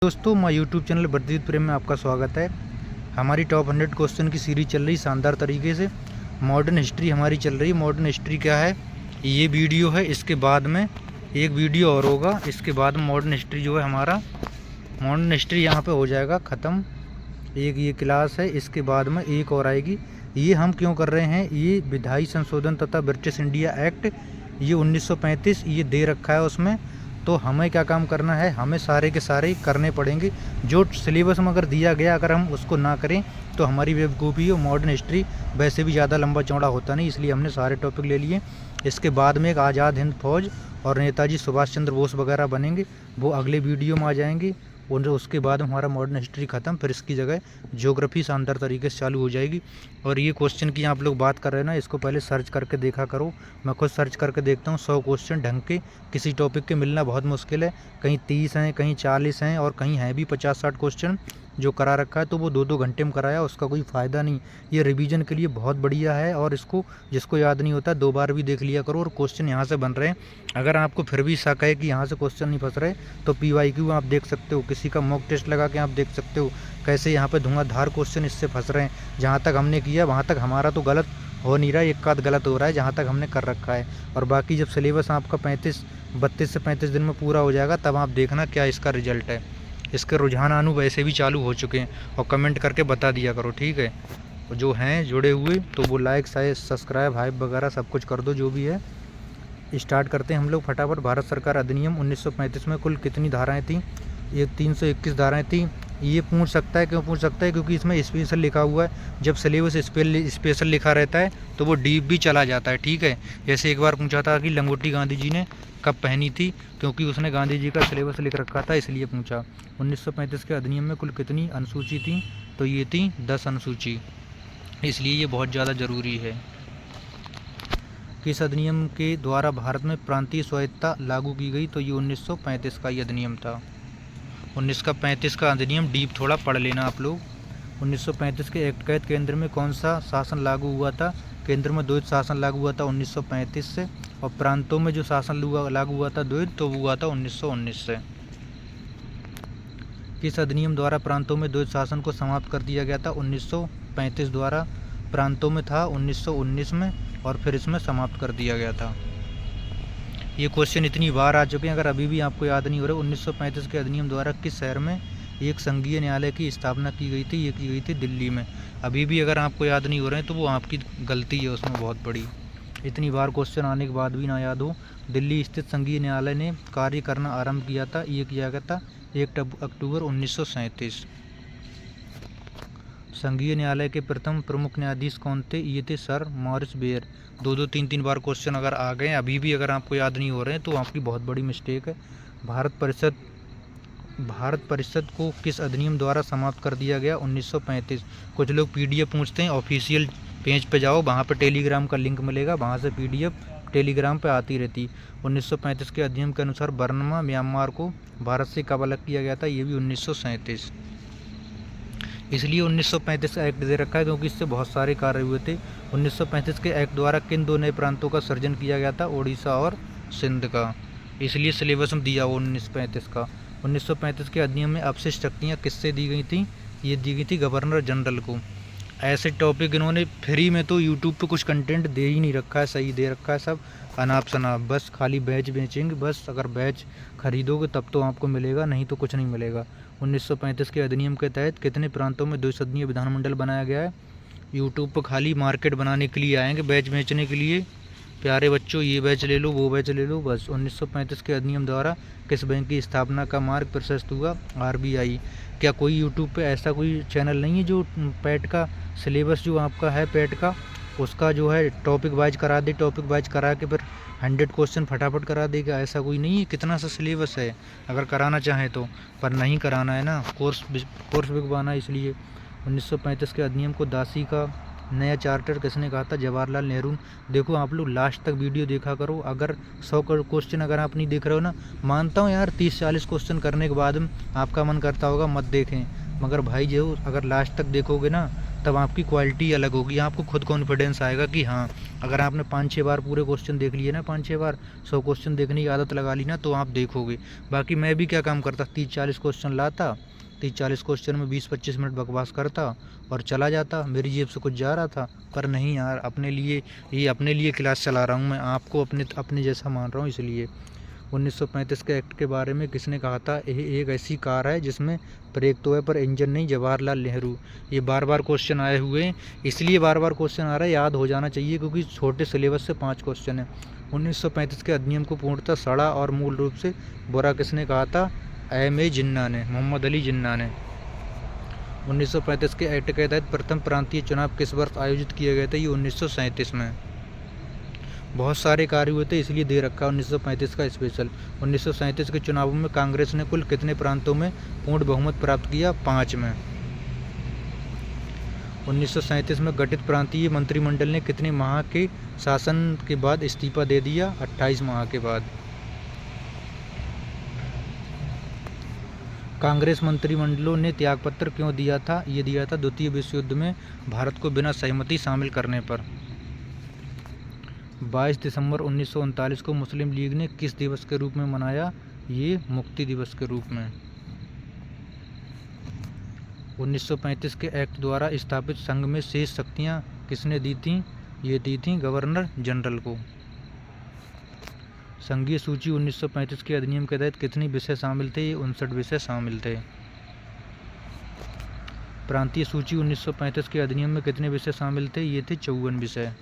दोस्तों, my YouTube channel वर्धित प्रेम में आपका स्वागत है। हमारी टॉप 100 क्वेश्चन की सीरीज चल रही शानदार तरीके से। मॉडर्न हिस्ट्री हमारी चल रही। मॉडर्न हिस्ट्री क्या है, ये वीडियो है, इसके बाद में एक वीडियो और होगा। इसके बाद मॉडर्न हिस्ट्री जो है हमारा मॉडर्न हिस्ट्री यहाँ पे हो जाएगा ख़त्म। एक ये क्लास है, इसके बाद में एक और आएगी। ये हम क्यों कर रहे हैं, ये विधायी संशोधन तथा ब्रिटिश इंडिया एक्ट ये 1935 ये दे रखा है उसमें। तो हमें क्या काम करना है, हमें सारे के सारे करने पड़ेंगे। जो सिलेबस में अगर दिया गया, अगर हम उसको ना करें तो हमारी बेवकूफ़ी हो। मॉडर्न हिस्ट्री वैसे भी ज़्यादा लंबा चौड़ा होता नहीं, इसलिए हमने सारे टॉपिक ले लिए। इसके बाद में एक आज़ाद हिंद फौज और नेताजी सुभाष चंद्र बोस वगैरह बनेंगे, वो अगले वीडियो में आ जाएंगे। और उसके बाद हमारा मॉडर्न हिस्ट्री ख़त्म, फिर इसकी जगह ज्योग्राफी शानदार तरीके से चालू हो जाएगी। और ये क्वेश्चन की आप लोग बात कर रहे हैं ना, इसको पहले सर्च करके देखा करो। मैं खुद सर्च करके देखता हूँ। 100 क्वेश्चन ढंग के किसी टॉपिक के मिलना बहुत मुश्किल है। कहीं 30 हैं, कहीं 40 हैं, और कहीं हैं भी 50-60 क्वेश्चन जो करा रखा है। तो वो 2-2 घंटे में कराया, उसका कोई फ़ायदा नहीं। ये रिवीजन के लिए बहुत बढ़िया है, और इसको जिसको याद नहीं होता 2 बार भी देख लिया करो। और क्वेश्चन यहाँ से बन रहे हैं। अगर आपको फिर भी शक है कि यहाँ से क्वेश्चन नहीं फंस रहे, तो PYQ आप देख सकते हो, किसी का मॉक टेस्ट लगा के आप देख सकते हो कैसे यहाँ पे धुआंधार क्वेश्चन इससे फंस रहे हैं। जहाँ तक हमने किया वहाँ तक हमारा तो गलत हो नहीं रहा है, एक आध गलत हो रहा है जहाँ तक हमने कर रखा है। और बाकी जब सिलेबस आपका 32 से 35 दिन में पूरा हो जाएगा, तब आप देखना क्या इसका रिजल्ट है। इसके रुझान आनु वैसे भी चालू हो चुके हैं, और कमेंट करके बता दिया करो, ठीक है। जो हैं जुड़े हुए तो वो लाइक सब्सक्राइब हाइप वगैरह सब कुछ कर दो, जो भी है। स्टार्ट करते हैं हम लोग फटाफट। भारत सरकार अधिनियम 1935 में कुल कितनी धाराएं थी? ये 321 धाराएं थी। ये पूछ सकता है, क्यों पूछ सकता है, क्योंकि इसमें स्पेशल लिखा हुआ है। जब सिलेबस स्पेशल लिखा रहता है तो वो डीप भी चला जाता है, ठीक है। जैसे एक बार पूछा था कि लंगोटी गांधी जी ने कब पहनी थी, क्योंकि उसने गांधी जी का सिलेबस लिख रखा था, इसलिए पूछा। 1935 के अधिनियम में कुल कितनी अनुसूची थी? तो ये थी 10 अनुसूची, इसलिए ये बहुत ज़्यादा ज़रूरी है। किस अधिनियम के द्वारा भारत में प्रांतीय स्वायत्तता लागू की गई? तो ये 1935 का ये अधिनियम था। 1935 का अधिनियम डीप थोड़ा पढ़ लेना आप लोग। 1935 के एक्ट के तहत केंद्र में कौन सा शासन लागू हुआ था? केंद्र में द्वैध शासन लागू हुआ था 1935 से, और प्रांतों में जो शासन लागू हुआ था द्वैध, तो वो हुआ था 1919 से। किस अधिनियम द्वारा प्रांतों में द्वैध शासन को समाप्त कर दिया गया था? 1935 द्वारा प्रांतों में था 1919 में, और फिर इसमें समाप्त कर दिया गया था। ये क्वेश्चन इतनी बार आ चुके हैं, अगर अभी भी आपको याद नहीं हो रहा। 1935 के अधिनियम द्वारा किस शहर में एक संघीय न्यायालय की स्थापना की गई थी? ये की गई थी दिल्ली में। अभी भी अगर आपको याद नहीं हो रहे हैं तो वो आपकी गलती है उसमें बहुत बड़ी। इतनी बार क्वेश्चन आने के बाद भी ना याद हो। दिल्ली स्थित संघीय न्यायालय ने कार्य करना आरंभ किया था, ये किया गया था 1 अक्टूबर 1937। संघीय न्यायालय के प्रथम प्रमुख न्यायाधीश कौन थे? ये थे सर मॉरिस बेयर। 2-2 3-3 बार क्वेश्चन अगर आ गए, अभी भी अगर आपको याद नहीं हो रहे हैं, तो आपकी बहुत बड़ी मिस्टेक है। भारत परिषद को किस अधिनियम द्वारा समाप्त कर दिया गया? 1935। कुछ लोग PDF पूछते हैं, ऑफिशियल पेज पे जाओ, वहाँ पे टेलीग्राम का लिंक मिलेगा, वहाँ से PDF टेलीग्राम पे आती रहती। 1935 के अधिनियम के अनुसार बर्मा म्यांमार को भारत से कब अलग किया गया था? ये भी 1937। इसलिए 1935 का एक्ट दे रखा है, क्योंकि इससे बहुत सारे कार्य हुए थे। 1935 के एक्ट द्वारा किन 2 नए प्रांतों का सृजन किया गया था? ओडिशा और सिंध का। इसलिए सिलेबस में दिया वो 1935 का। 1935 के अधिनियम में अवशिष्ट शक्तियाँ किससे दी गई थी? ये दी गई थी गवर्नर जनरल को। ऐसे टॉपिक इन्होंने फ्री में तो यूट्यूब पे कुछ कंटेंट दे ही नहीं रखा है, सही दे रखा है सब अनाप शनाप, बस खाली बैच बेचेंगे। बस अगर बैच खरीदोगे तब तो आपको मिलेगा, नहीं तो कुछ नहीं मिलेगा। 1935 के अधिनियम के तहत कितने प्रांतों में 2 सदनीय विधानमंडल बनाया गया है? यूट्यूब पर खाली मार्केट बनाने के लिए आएंगे, बैच बेचने के लिए। प्यारे बच्चों, ये बैच ले लो, वो बैच ले लो, बस। 1935 के अधिनियम द्वारा किस बैंक की स्थापना का मार्ग प्रशस्त हुआ? RBI। क्या कोई यूट्यूब पे ऐसा कोई चैनल नहीं है जो पैट का सिलेबस जो आपका है पैट का, उसका जो है टॉपिक वाइज करा दे, टॉपिक वाइज करा के फिर 100 क्वेश्चन फटाफट करा देगा? ऐसा कोई नहीं है। कितना सा सिलेबस है, अगर कराना चाहें तो, पर नहीं कराना है ना, कोर्स बिकवाना है, इसलिए। 1935 के अधिनियम को दासी का नया चार्टर किसने कहा था? जवाहरलाल नेहरू। देखो आप लोग लास्ट तक वीडियो देखा करो। अगर 100 क्वेश्चन अगर आप नहीं देख रहे हो ना, मानता हूँ यार 30-40 क्वेश्चन करने के बाद आपका मन करता होगा मत देखें, मगर भाई जो अगर लास्ट तक देखोगे ना, तब आपकी क्वालिटी अलग होगी, आपको खुद कॉन्फिडेंस आएगा कि हाँ, अगर आपने 5-6 बार पूरे क्वेश्चन देख लिए ना, 5-6 बार 100 क्वेश्चन देखने की आदत लगा ली ना, तो आप देखोगे। बाकी मैं भी क्या काम करता, 30-40 क्वेश्चन लाता, 30-40 क्वेश्चन में 20-25 मिनट बकवास करता और चला जाता, मेरी जेब से कुछ जा रहा था। पर नहीं यार, अपने लिए क्लास चला रहा हूँ मैं, आपको अपने जैसा मान रहा हूँ। इसलिए 1935 के एक्ट के बारे में किसने कहा था, यह एक ऐसी कार है जिसमें ब्रेक तो है पर इंजन नहीं, जवाहरलाल नेहरू। ये बार बार क्वेश्चन आए हुए हैं, इसलिए बार बार क्वेश्चन आ रहा है, याद हो जाना चाहिए, क्योंकि छोटे सिलेबस से 5 क्वेश्चन है। 1935 के अधिनियम को पूर्णतः सड़ा और मूल रूप से बुरा किसने कहा था, M.A. जिन्ना ने, मोहम्मद अली जिन्ना ने। 1935 के एक्ट के तहत प्रथम प्रांतीय चुनाव किस वर्ष आयोजित किए गए थे, ये 1937 में। बहुत सारे कार्य हुए थे, इसलिए दे रखा 1935 का स्पेशल। 1937 के चुनावों में कांग्रेस ने कुल कितने प्रांतों में पूर्ण बहुमत प्राप्त किया, 5 में। 1937 में गठित प्रांतीय मंत्रिमंडल ने कितने माह के शासन के बाद इस्तीफा दे दिया, 28 माह के बाद। कांग्रेस मंत्रिमंडलों ने त्यागपत्र क्यों दिया था, ये दिया था द्वितीय विश्व युद्ध में भारत को बिना सहमति शामिल करने पर। 22 दिसंबर 1939 को मुस्लिम लीग ने किस दिवस के रूप में मनाया, ये मुक्ति दिवस के रूप में। 1935 के एक्ट द्वारा स्थापित संघ में शेष शक्तियां किसने दी थीं, ये दी थीं गवर्नर जनरल को। संघीय सूची 1935 के अधिनियम के तहत कितने विषय शामिल थे, ये 59 विषय शामिल थे। प्रांतीय सूची 1935 के अधिनियम में कितने विषय शामिल थे, ये थे 54 विषय।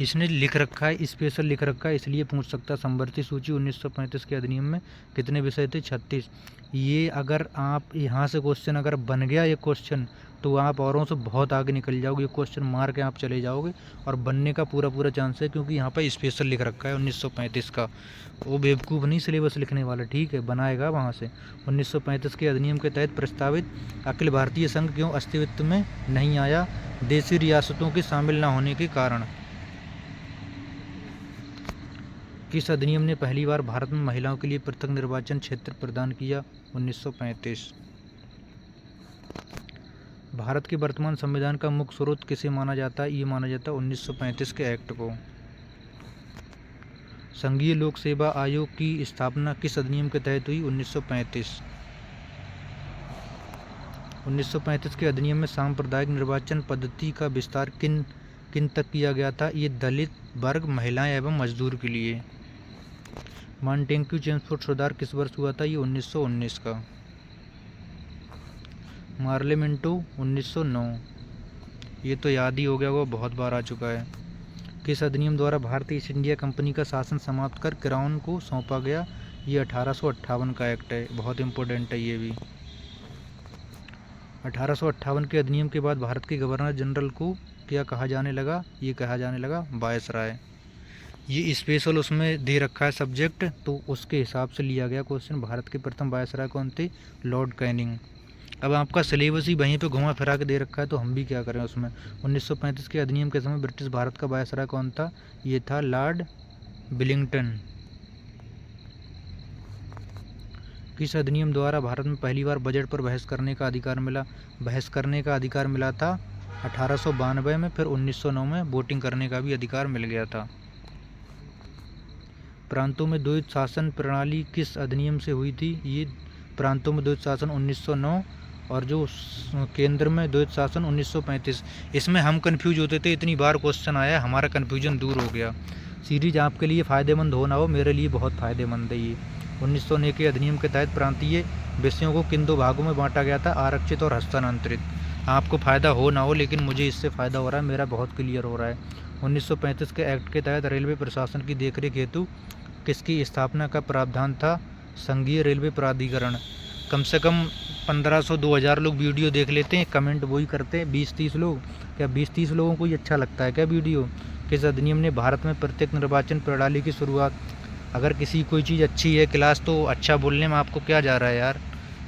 इसने लिख रखा है, स्पेशल लिख रखा है, इसलिए पूछ सकता। संवर्ती सूची 1935 के अधिनियम में कितने विषय थे, 36। ये अगर आप यहाँ से क्वेश्चन अगर बन गया ये क्वेश्चन, तो आप औरों से बहुत आगे निकल जाओगे, ये क्वेश्चन मार के आप चले जाओगे, और बनने का पूरा चांस है, क्योंकि यहाँ पर स्पेशल लिख रखा है 1935 का। वो बेवकूफ़ नहीं सिलेबस लिखने वाला, ठीक है, बनाएगा वहाँ से। 1935 के अधिनियम के तहत प्रस्तावित अखिल भारतीय संघ क्यों अस्तित्व में नहीं आया, देशी रियासतों के शामिल न होने के कारण। किस अधिनियम ने पहली बार भारत में महिलाओं के लिए पृथक निर्वाचन क्षेत्र प्रदान किया, 1935। भारत के वर्तमान संविधान का मुख्य स्रोत किसे माना जाता है, ये माना जाता है 1935 के एक्ट को। संघीय लोक सेवा आयोग की स्थापना किस अधिनियम के तहत हुई, 1935। 1935 के अधिनियम में सांप्रदायिक निर्वाचन पद्धति का विस्तार किन तक किया गया था, ये दलित वर्ग, महिलाएं एवं मजदूर के लिए। मॉन्टेग्यू चेम्सफोर्ड सुधार किस वर्ष हुआ था, ये 1919 का। पार्लियामेंटो 1909, ये तो याद ही हो गया, वो बहुत बार आ चुका है। किस अधिनियम द्वारा भारतीय ईस्ट इंडिया कंपनी का शासन समाप्त कर क्राउन को सौंपा गया, ये 1858 का एक्ट है, बहुत इंपॉर्टेंट है ये भी। 1858 के अधिनियम के बाद भारत के गवर्नर जनरल को क्या कहा जाने लगा, ये कहा जाने लगा वायसराय। ये स्पेशल उसमें दे रखा है सब्जेक्ट, तो उसके हिसाब से लिया गया क्वेश्चन। भारत के प्रथम वायसराय कौन थे, लॉर्ड कैनिंग। अब आपका सिलेबस ही वहीं पे घुमा फिरा के दे रखा है, तो हम भी क्या करें उसमें। 1935 के अधिनियम के समय ब्रिटिश भारत का वायसराय कौन था, ये था लॉर्ड विलिंगटन। किस अधिनियम द्वारा भारत में पहली बार बजट पर बहस करने का अधिकार मिला, बहस करने का अधिकार मिला था 1892 में, फिर 1909 में वोटिंग करने का भी अधिकार मिल गया था। प्रांतों में द्वैत शासन प्रणाली किस अधिनियम से हुई थी, ये प्रांतों में द्वैत शासन 1909, और जो केंद्र में द्वैत शासन 1935। इसमें हम कंफ्यूज होते थे, इतनी बार क्वेश्चन आया, हमारा कन्फ्यूजन दूर हो गया। सीरीज आपके लिए फ़ायदेमंद हो ना हो, मेरे लिए बहुत फ़ायदेमंद है ये। 1909 के अधिनियम के तहत प्रांतीय विषयों को किन 2 भागों में बांटा गया था, आरक्षित और हस्तांतरित। आपको फ़ायदा हो ना हो, लेकिन मुझे इससे फ़ायदा हो रहा है, मेरा बहुत क्लियर हो रहा है। 1935 के एक्ट के तहत रेलवे प्रशासन की देखरेख हेतु किसकी स्थापना का प्रावधान था, संघीय रेलवे प्राधिकरण। कम से कम 1500-2000 लोग वीडियो देख लेते हैं, कमेंट वही करते हैं 20-30 लोग। क्या 20-30 लोगों को ये अच्छा लगता है क्या वीडियो। किस अधिनियम ने भारत में प्रत्येक निर्वाचन प्रणाली की शुरुआत। अगर किसी कोई चीज़ अच्छी है क्लास, तो अच्छा बोलने में आपको क्या जा रहा है यार,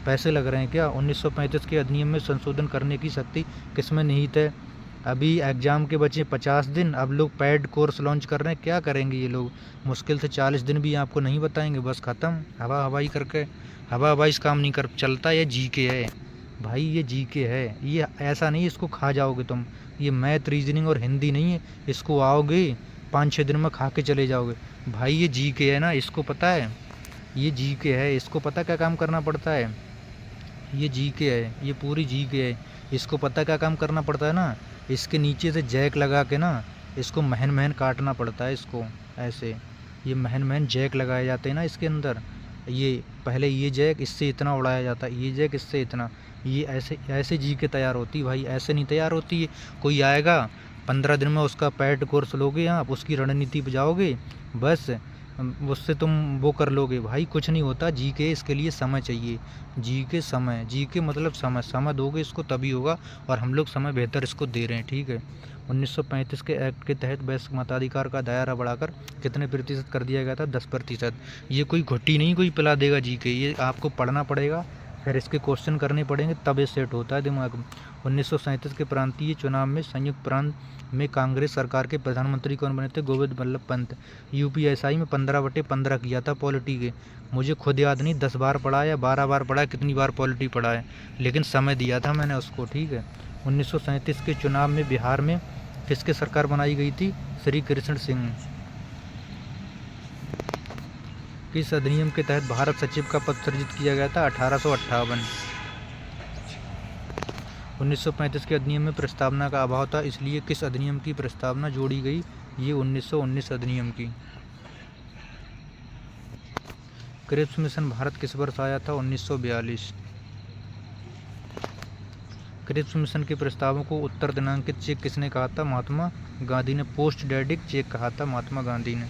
पैसे लग रहे हैं क्या। 1935 के अधिनियम में संशोधन करने की शक्ति किसमें निहित है। अभी एग्ज़ाम के बचे 50 दिन, अब लोग पैड कोर्स लॉन्च कर रहे हैं, क्या करेंगे ये लोग, मुश्किल से 40 दिन भी आपको नहीं बताएंगे, बस ख़त्म। हवा हवाई करके हवा हवाई काम नहीं कर चलता, ये जी के है। भाई ये जीके है, ये ऐसा नहीं इसको खा जाओगे तुम, ये मैथ रीजनिंग और हिंदी नहीं है, इसको आओगे 5-6 दिन में खा के चले जाओगे। भाई ये जीके है ना, इसको पता है, ये जीके है, इसको पता क्या काम करना पड़ता है, ये जीके है, ये पूरी जीके है, इसको पता क्या काम करना पड़ता है ना, इसके नीचे से जैक लगा के ना इसको महन महन काटना पड़ता है इसको ऐसे, ये महन महन जैक लगाए जाते हैं ना इसके अंदर, ये पहले ये जैक इससे इतना उड़ाया जाता है, ये जैक इससे इतना, ये ऐसे ऐसे जी के तैयार होती है भाई, ऐसे नहीं तैयार होती है। कोई आएगा 15 दिन में उसका पैड कोर्स लोगे आप, उसकी रणनीति पे जाओगे, बस उससे तुम वो कर लोगे। भाई कुछ नहीं होता, जी के इसके लिए समय चाहिए, जी के समय, जी के मतलब समय, समय दोगे इसको तभी होगा, और हम लोग समय बेहतर इसको दे रहे हैं, ठीक है। 1935 के एक्ट के तहत वयस्क मताधिकार का दायरा बढ़ाकर कितने प्रतिशत कर दिया गया था, 10%। ये कोई घुट्टी नहीं कोई पिला देगा जी के, ये आपको पढ़ना पड़ेगा, फिर इसके क्वेश्चन करने पड़ेंगे, तब ये सेट होता है दिमाग में। 1937 के प्रांतीय चुनाव में संयुक्त प्रांत में कांग्रेस सरकार के प्रधानमंत्री कौन बने थे, गोविंद बल्लभ पंत। यूपीएसआई में 15/15 किया था पॉलिटी के, मुझे खुद याद नहीं 10 बार पढ़ा या 12 बार पढ़ा, कितनी बार पॉलिटी पढ़ा है, लेकिन समय दिया था मैंने उसको, ठीक है। 1937 के चुनाव में बिहार में किसकी सरकार बनाई गई थी, श्री कृष्ण सिंह। किस अधिनियम के तहत भारत सचिव का पद सृजित किया गया था, 1858। 1935 के अधिनियम में प्रस्तावना का अभाव था, इसलिए किस अधिनियम की प्रस्तावना जोड़ी गई, ये 1919 अधिनियम की। क्रिप्स मिशन भारत किस वर्ष आया था, 1942। क्रिप्स मिशन के प्रस्तावों को उत्तर दिनांकित चेक किसने कहा था, महात्मा गांधी ने। पोस्ट डेडिक चेक कहा था महात्मा गांधी ने।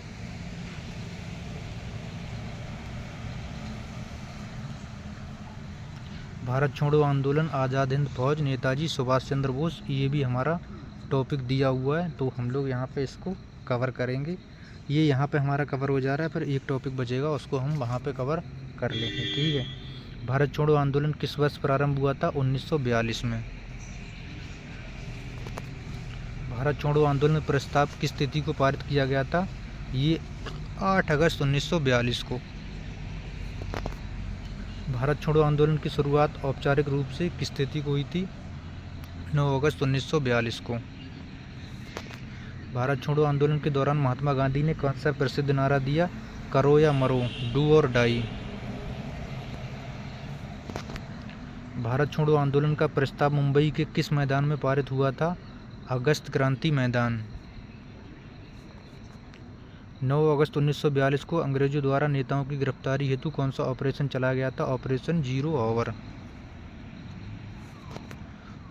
भारत छोड़ो आंदोलन, आज़ाद हिंद फौज, नेताजी सुभाष चंद्र बोस, ये भी हमारा टॉपिक दिया हुआ है, तो हम लोग यहाँ पे इसको कवर करेंगे। ये यहाँ पे हमारा कवर हो जा रहा है, फिर एक टॉपिक बचेगा उसको हम वहाँ पे कवर कर लेंगे, ठीक है। भारत छोड़ो आंदोलन किस वर्ष प्रारंभ हुआ था, 1942 में। भारत छोड़ो आंदोलन प्रस्ताव किस तिथि को पारित किया गया था, ये 8 अगस्त 1942 को। भारत छोड़ो आंदोलन की शुरुआत औपचारिक रूप से किस तिथि को हुई थी, 9 अगस्त 1942 को। भारत छोड़ो आंदोलन के दौरान महात्मा गांधी ने कौन सा प्रसिद्ध नारा दिया, करो या मरो, डू और डाई। भारत छोड़ो आंदोलन का प्रस्ताव मुंबई के किस मैदान में पारित हुआ था, अगस्त क्रांति मैदान। 9 अगस्त 1942 को अंग्रेजों द्वारा नेताओं की गिरफ्तारी हेतु कौन सा ऑपरेशन चलाया गया था, ऑपरेशन जीरो आवर।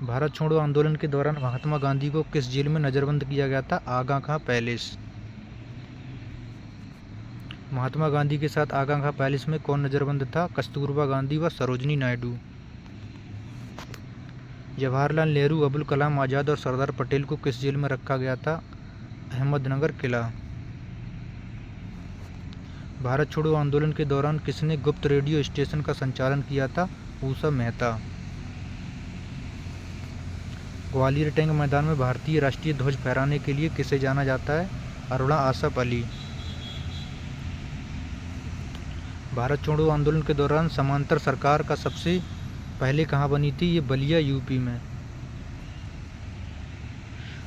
भारत छोड़ो आंदोलन के दौरान महात्मा गांधी को किस जेल में नज़रबंद किया गया था, आगा खां पैलेस। महात्मा गांधी के साथ आगा खां पैलेस में कौन नज़रबंद था, कस्तूरबा गांधी व सरोजनी नायडू। जवाहरलाल नेहरू, अबुल कलाम आज़ाद और सरदार पटेल को किस जेल में रखा गया था, अहमदनगर किला। भारत छोड़ो आंदोलन के दौरान किसने गुप्त रेडियो स्टेशन का संचालन किया था, ऊषा मेहता। ग्वालियर टैंक मैदान में भारतीय राष्ट्रीय ध्वज फहराने के लिए किसे जाना जाता है, अरुणा आसफ अली। भारत छोड़ो आंदोलन के दौरान समांतर सरकार का सबसे पहले कहाँ बनी थी, ये बलिया यूपी में।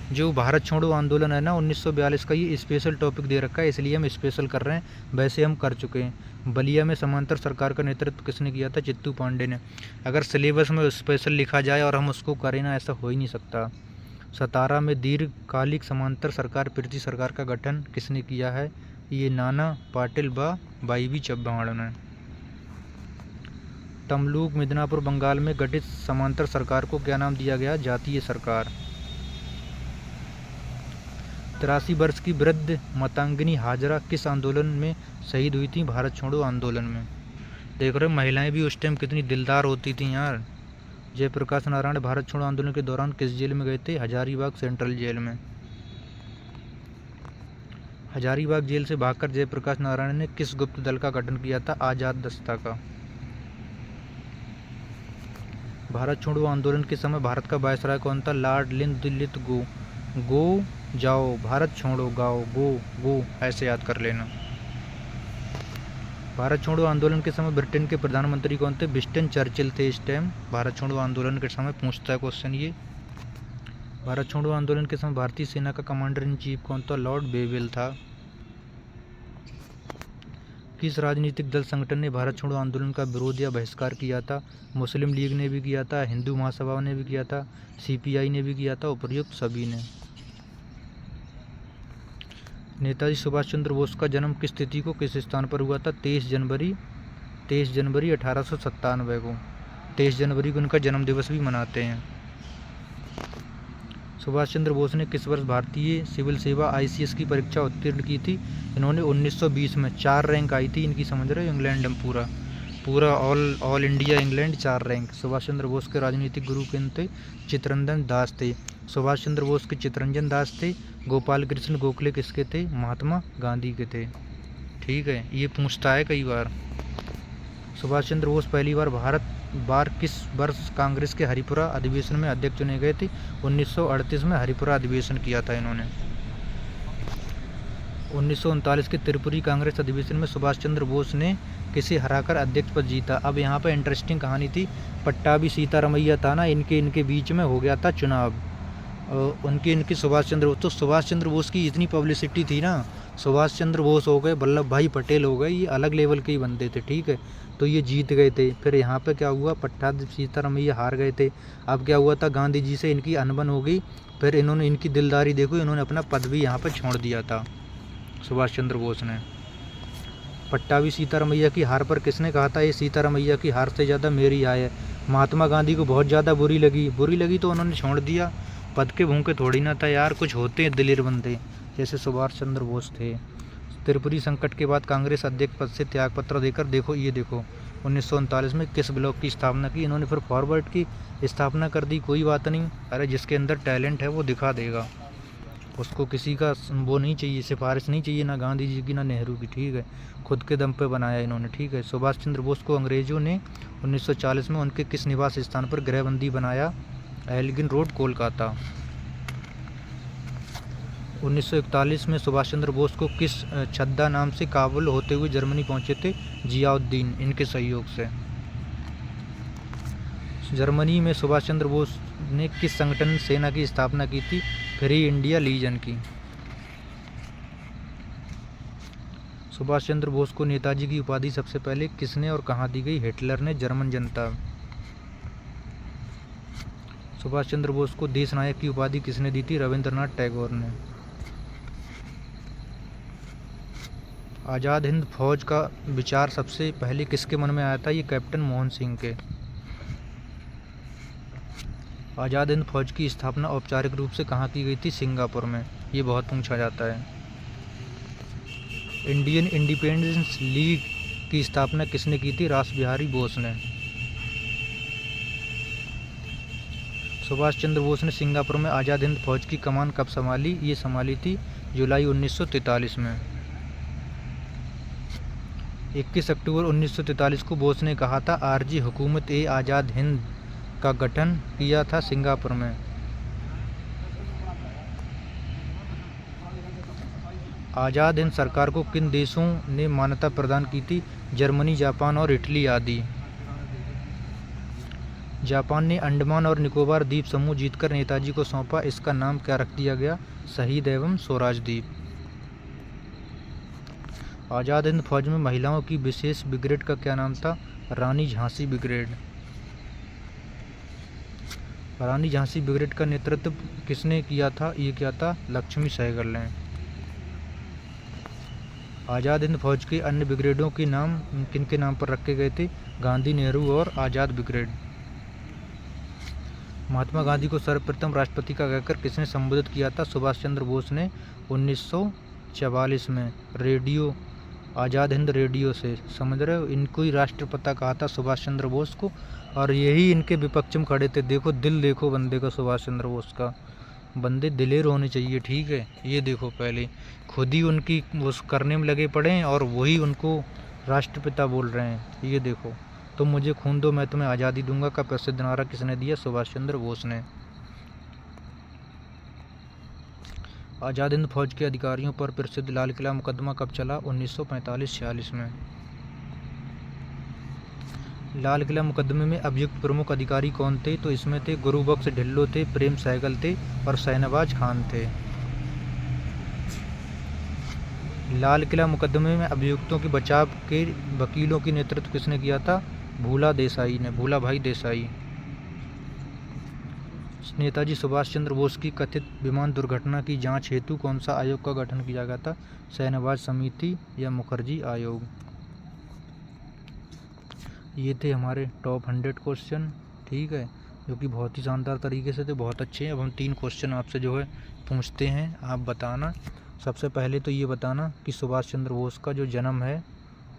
जो भारत छोड़ो आंदोलन है ना 1942 का, ये स्पेशल टॉपिक दे रखा है, इसलिए हम स्पेशल कर रहे हैं, वैसे हम कर चुके हैं। बलिया में समांतर सरकार का नेतृत्व किसने किया था, चित्तू पांडे ने। अगर सिलेबस में स्पेशल लिखा जाए और हम उसको करें ना, ऐसा हो ही नहीं सकता। सतारा में दीर्घकालिक समांतर सरकार प्रीति सरकार का गठन किसने किया है, ये नाना पाटिल व वाईवी चव्हाण ने। तमलूक मिदनापुर बंगाल में गठित समांतर सरकार को क्या नाम दिया गया, जातीय सरकार। 83 वर्ष की वृद्ध मातंगिनी हाजरा किस आंदोलन में शहीद हुई थी, भारत छोड़ो आंदोलन में। देख रहे महिलाएं भी उस टाइम कितनी दिलदार होती थी यार। जयप्रकाश नारायण भारत छोड़ो आंदोलन के दौरान किस जेल में गए थे, हजारीबाग सेंट्रल जेल में। हजारीबाग जेल से भागकर जयप्रकाश नारायण ने किस गुप्त दल का गठन किया था, आज़ाद दस्ता का। भारत छोड़ो आंदोलन के समय भारत का वायसराय कौन था, लॉर्ड लिंथ गो। गो जाओ, भारत छोड़ो गाओ, गो गो, ऐसे याद कर लेना। भारत छोड़ो आंदोलन के समय ब्रिटेन के प्रधानमंत्री कौन थे? विंस्टन चर्चिल थे इस टाइम भारत छोड़ो आंदोलन के समय पूछता है क्वेश्चन ये। भारत छोड़ो आंदोलन के समय भारतीय सेना का कमांडर इन चीफ कौन था? लॉर्ड बेवेल था। किस राजनीतिक दल संगठन ने भारत छोड़ो आंदोलन का विरोध या बहिष्कार किया था? मुस्लिम लीग ने भी किया था, हिंदू महासभा ने भी किया था, सीपीआई ने भी किया था, उपर्युक्त सभी ने। नेताजी सुभाष चंद्र बोस का जन्म किस तिथि को किस स्थान पर हुआ था? 23 जनवरी 1897 को। 23 जनवरी को उनका जन्म दिवस भी मनाते हैं। सुभाष चंद्र बोस ने किस वर्ष भारतीय सिविल सेवा ICS की परीक्षा उत्तीर्ण की थी? इन्होंने 1920 में 4 रैंक आई थी इनकी, समझ रहे हो, इंग्लैंड में पूरा all India England 4 rank. Subhash Chandra Bose के राजनीतिक गुरु कौन थे? चित्तरंजन दास थे। सुभाष चंद्र बोस के चित्तरंजन दास थे। गोपाल कृष्ण गोखले किसके थे? महात्मा गांधी के थे। ठीक है, ये पूछता है कई बार। सुभाष चंद्र बोस पहली बार किस वर्ष कांग्रेस के हरिपुरा अधिवेशन में अध्यक्ष चुने गए थे? 1938 में हरिपुरा अधिवेशन किया था इन्होंने। 1939 के त्रिपुरी कांग्रेस अधिवेशन में सुभाष चंद्र बोस ने किसे हराकर अध्यक्ष पद जीता? अब यहाँ पर इंटरेस्टिंग कहानी थी। पट्टाभी सीतारमैया था ना, इनके बीच में हो गया था चुनाव। इनके सुभाष चंद्र बोस की इतनी पब्लिसिटी थी ना, सुभाष चंद्र बोस हो गए, वल्लभ भाई पटेल हो गए, ये अलग लेवल के ही बंदे थे। ठीक है, तो ये जीत गए थे। फिर यहाँ पे क्या हुआ, पट्टाभी सीतारमैया हार गए थे। अब क्या हुआ था, गांधी जी से इनकी अनबन हो गई। फिर इन्होंने, इनकी दिलदारी देखो, इन्होंने अपना पद भी यहाँ पर छोड़ दिया था सुभाष चंद्र बोस ने। पट्टाभी सीतारमैया की हार पर किसने कहा था, ये सीतारमैया की हार से ज़्यादा मेरी हार है? महात्मा गांधी को बहुत ज़्यादा बुरी लगी तो उन्होंने छोड़ दिया। पद के भूखे थोड़ी ना था यार, कुछ होते हैं दिलेर बंदे, जैसे सुभाष चंद्र बोस थे। त्रिपुरी संकट के बाद कांग्रेस अध्यक्ष पद से त्यागपत्र देकर देखो 1939 में किस ब्लॉक की स्थापना की? इन्होंने फिर फॉरवर्ड की स्थापना कर दी। कोई बात नहीं, अरे जिसके अंदर टैलेंट है वो दिखा देगा, उसको किसी का वो नहीं चाहिए, सिफारिश नहीं चाहिए, ना गांधी जी की ना नेहरू की। ठीक है, खुद के दम पे बनाया इन्होंने। ठीक है, सुभाष चंद्र बोस को अंग्रेजों ने 1940 में उनके किस निवास स्थान पर गृहबंदी बनाया? Elgin road, Kolkata. 1941 में सुभाष चंद्र बोस को किस छद्दा नाम से काबुल होते हुए जर्मनी पहुंचे थे? जियाउद्दीन, इनके सहयोग से। जर्मनी में सुभाष चंद्र बोस ने किस संगठन सेना की स्थापना की थी? फ्री इंडिया लीजन की। सुभाष चंद्र बोस को नेताजी की उपाधि सबसे पहले किसने और कहां दी गई? हिटलर ने, जर्मन जनता। सुभाष चंद्र बोस को देश नायक की उपाधि किसने दी थी? रविंद्रनाथ टैगोर ने। आज़ाद हिंद फौज का विचार सबसे पहले किसके मन में आया था? ये कैप्टन मोहन सिंह के। आज़ाद हिंद फौज की स्थापना औपचारिक रूप से कहाँ की गई थी? सिंगापुर में। ये बहुत पूछा जाता है। इंडियन इंडिपेंडेंस लीग की स्थापना किसने की थी? रासबिहारी बोस ने। सुभाष चंद्र बोस ने सिंगापुर में आज़ाद हिंद फौज की कमान कब संभाली? ये संभाली थी जुलाई 1943 में। 21 अक्टूबर 1943 को बोस ने कहा था आरजी हुकूमत आज़ाद हिंद का गठन किया था सिंगापुर में। आज़ाद हिंद सरकार को किन देशों ने मान्यता प्रदान की थी? जर्मनी, जापान और इटली आदि। जापान ने अंडमान और निकोबार द्वीप समूह जीतकर नेताजी को सौंपा, इसका नाम क्या रख दिया गया? शहीद एवं स्वराज द्वीप। आज़ाद हिंद फौज में महिलाओं की विशेष ब्रिगेड का क्या नाम था? रानी झांसी ब्रिगेड। रानी झांसी ब्रिगेड का नेतृत्व किसने किया था? ये क्या था? लक्ष्मी सहगल ने। आज़ाद हिंद फौज की अन्य ब्रिगेडों के नाम किन के नाम पर रखे गए थे? गांधी, नेहरू और आज़ाद ब्रिगेड। महात्मा गांधी को सर्वप्रथम राष्ट्रपति का कहकर किसने संबोधित किया था? सुभाष चंद्र बोस ने 1944 में रेडियो, आज़ाद हिंद रेडियो से, समझ रहे हो, इनको ही राष्ट्रपिता कहा था सुभाष चंद्र बोस को, और यही इनके विपक्ष में खड़े थे। देखो दिल, देखो बंदे का, सुभाष चंद्र बोस का। बंदे दिलेर होने चाहिए। ठीक है, ये देखो पहले खुद ही उनकी वो करने में लगे पड़े हैं और वही उनको राष्ट्रपिता बोल रहे हैं। ये देखो, तुम मुझे खून दो मैं तुम्हें आज़ादी दूंगा का प्रसिद्ध नारा किसने दिया? सुभाष चंद्र बोस ने। आज़ाद हिंद फौज के अधिकारियों पर प्रसिद्ध लाल किला मुकदमा कब चला? 1945-46 में। लाल किला मुकदमे में अभियुक्त प्रमुख अधिकारी कौन थे? तो इसमें थे गुरुबख्श ढिल्लो थे, प्रेम सहगल थे और शहनवाज खान थे। लाल किला मुकदमे में अभियुक्तों के बचाव के वकीलों की नेतृत्व किसने किया था? भूला भाई देसाई। नेताजी सुभाष चंद्र बोस की कथित विमान दुर्घटना की जांच हेतु कौन सा आयोग का गठन किया गया था? शहनवाज समिति या मुखर्जी आयोग। ये थे हमारे टॉप 100 क्वेश्चन, ठीक है, जो कि बहुत ही शानदार तरीके से थे, बहुत अच्छे हैं। अब हम 3 क्वेश्चन आपसे जो है पूछते हैं, आप बताना। सबसे पहले तो ये बताना कि सुभाष चंद्र बोस का जो जन्म है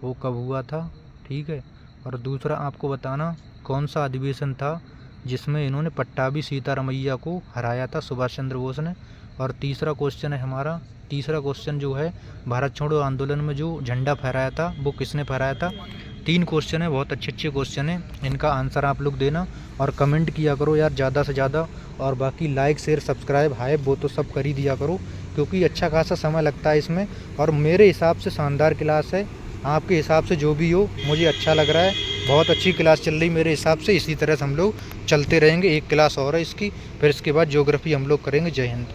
वो कब हुआ था, ठीक है। और दूसरा आपको बताना कौन सा अधिवेशन था जिसमें इन्होंने पट्टाभी सीतारमैया को हराया था, सुभाष चंद्र बोस ने। और तीसरा क्वेश्चन है हमारा, तीसरा क्वेश्चन जो है भारत छोड़ो आंदोलन में जो झंडा फहराया था वो किसने फहराया था। 3 क्वेश्चन है, बहुत अच्छे क्वेश्चन हैं, इनका आंसर आप लोग देना और कमेंट किया करो यार ज़्यादा से ज़्यादा। और बाकी लाइक शेयर सब्सक्राइब हाइप वो तो सब कर ही दिया करो, क्योंकि अच्छा खासा समय लगता है इसमें। और मेरे हिसाब से शानदार क्लास है, आपके हिसाब से जो भी हो मुझे अच्छा लग रहा है। बहुत अच्छी क्लास चल रही मेरे हिसाब से, इसी तरह से हम लोग चलते रहेंगे। एक क्लास और है इसकी, फिर इसके बाद ज्योग्राफी हम लोग करेंगे। जय हिंद।